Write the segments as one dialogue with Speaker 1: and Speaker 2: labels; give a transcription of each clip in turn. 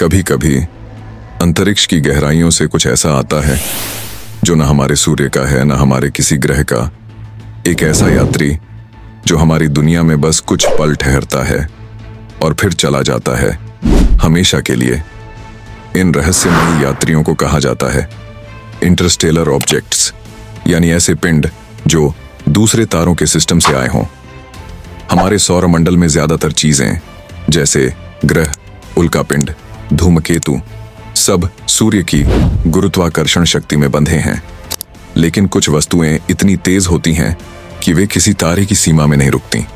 Speaker 1: कभी कभी अंतरिक्ष की गहराइयों से कुछ ऐसा आता है जो न हमारे सूर्य का है, न हमारे किसी ग्रह का। एक ऐसा यात्री जो हमारी दुनिया में बस कुछ पल ठहरता है और फिर चला जाता है हमेशा के लिए। इन रहस्यमयी यात्रियों को कहा जाता है इंटरस्टेलर ऑब्जेक्ट्स, यानी ऐसे पिंड जो दूसरे तारों के सिस्टम से आए हों। हमारे सौरमंडल में ज्यादातर चीजें जैसे ग्रह, उल्कापिंड, धूमकेतु सब सूर्य की गुरुत्वाकर्षण शक्ति में बंधे हैं। लेकिन कुछ वस्तुएं इतनी तेज होती हैं कि वे किसी तारे की सीमा में नहीं रुकती।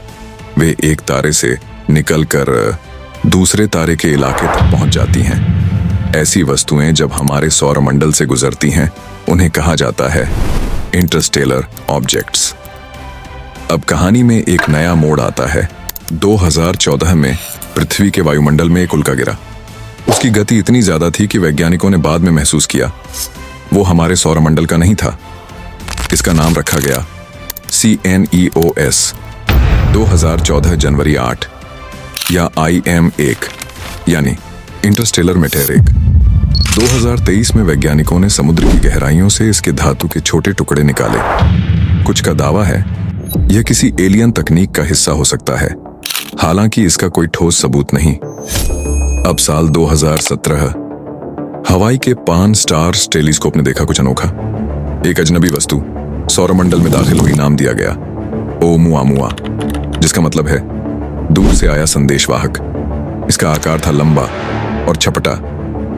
Speaker 1: वे एक तारे से निकलकर दूसरे तारे के इलाके तक पहुंच जाती हैं। ऐसी वस्तुएं जब हमारे सौरमंडल से गुजरती हैं उन्हें कहा जाता है इंटरस्टेलर ऑब्जेक्ट्स। अब कहानी में एक नया मोड़ आता है। 2014 में पृथ्वी के वायुमंडल में एक उल्का गिरा। उसकी गति इतनी ज्यादा थी कि वैज्ञानिकों ने बाद में महसूस किया वो हमारे सौरमंडल का नहीं था। इसका नाम रखा गया CNEOS 2014 जनवरी 8 या IM1 यानी इंटरस्टेलर मैटर 1। 2023 में वैज्ञानिकों ने समुद्र की गहराइयों से इसके धातु के छोटे टुकड़े निकाले। कुछ का दावा है यह किसी एलियन तकनीक का हिस्सा हो सकता है, हालांकि इसका कोई ठोस सबूत नहीं। अब साल 2017 हवाई के पान स्टार्स टेलीस्कोप ने देखा कुछ अनोखा। एक अजनबी वस्तु सौरमंडल में दाखिल हुई, नाम दिया गया ओमुआमुआ, जिसका मतलब है दूर से आया संदेशवाहक। इसका आकार था लंबा और छपटा,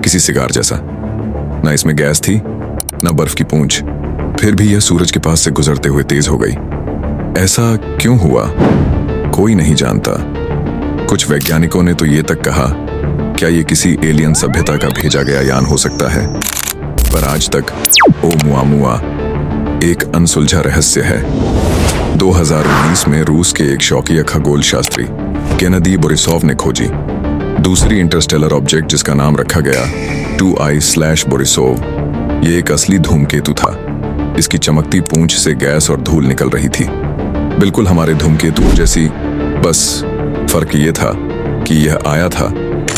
Speaker 1: किसी सिगार जैसा। न इसमें गैस थी न बर्फ की पूंछ, फिर भी यह सूरज के पास से गुजरते हुए तेज हो गई। ऐसा क्यों हुआ कोई नहीं जानता। कुछ वैज्ञानिकों ने तो ये तक कहा क्या ये किसी एलियन सभ्यता का भेजा गया यान हो सकता है, पर आज तक ओमुआमुआ एक अनसुलझा रहस्य है। 2019 में रूस के एक शौकिया खगोल शास्त्री गेनादी बोरिसोव ने खोजी दूसरी इंटरस्टेलर ऑब्जेक्ट, जिसका नाम रखा गया 2I/बोरिसोव। ये एक असली धूमकेतु था। इसकी चमकती पूंछ से गैस और धूल निकल रही थी, बिल्कुल हमारे धूमकेतु जैसी। बस फर्क ये था कि यह आया था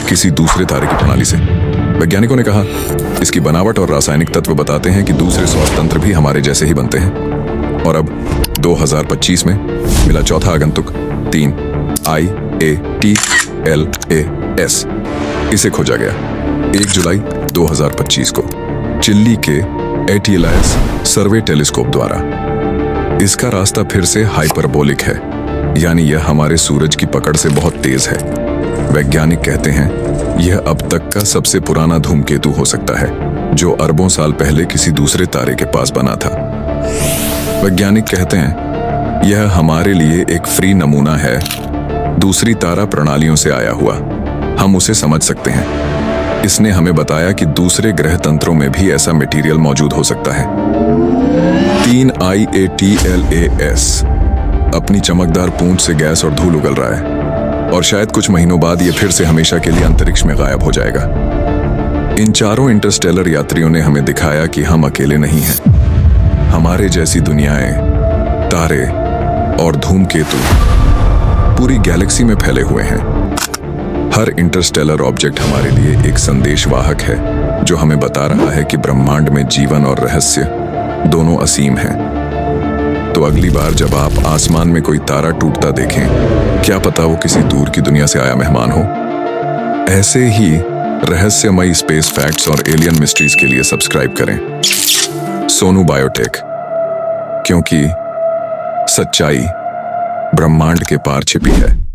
Speaker 1: किसी दूसरे तारे की प्रणाली से। वैज्ञानिकों ने कहा इसकी बनावट और रासायनिक तत्व बताते हैं कि दूसरे सौर तंत्र भी हमारे जैसे ही बनते हैं। और अब 2025 में मिला चौथा आगंतुक 3IATLAS। इसे खोजा गया 1 जुलाई 2025 को चिल्ली के ATLAS सर्वे टेलीस्कोप द्वारा। इसका रास्ता फिर से हाइपरबोलिक है, यानी यह हमारे सूरज की पकड़ से बहुत तेज है। वैज्ञानिक कहते हैं यह अब तक का सबसे पुराना धूमकेतु हो सकता है, जो अरबों साल पहले किसी दूसरे तारे के पास बना था। वैज्ञानिक कहते हैं यह हमारे लिए एक फ्री नमूना है, दूसरी तारा प्रणालियों से आया हुआ। हम उसे समझ सकते हैं। इसने हमें बताया कि दूसरे ग्रह तंत्रों में भी ऐसा मटेरियल मौजूद हो सकता है। 3IATLAS अपनी चमकदार पूंछ से गैस और धूल उगल रहा है, और शायद कुछ महीनों बाद ये फिर से हमेशा के लिए अंतरिक्ष में गायब हो जाएगा। इन चारों इंटरस्टेलर यात्रियों ने हमें दिखाया कि हम अकेले नहीं हैं। हमारे जैसी दुनियाएं, तारे और धूमकेतु पूरी गैलेक्सी में फैले हुए हैं। हर इंटरस्टेलर ऑब्जेक्ट हमारे लिए एक संदेशवाहक है जो हमें बता रहा है कि ब्रह्मांड में जीवन और रहस्य दोनों असीम हैं। तो अगली बार जब आप आसमान में कोई तारा टूटता देखें, क्या पता वो किसी दूर की दुनिया से आया मेहमान हो। ऐसे ही रहस्यमयी स्पेस फैक्ट्स और एलियन मिस्ट्रीज के लिए सब्सक्राइब करें सोनू बायोटेक, क्योंकि सच्चाई ब्रह्मांड के पार छिपी है।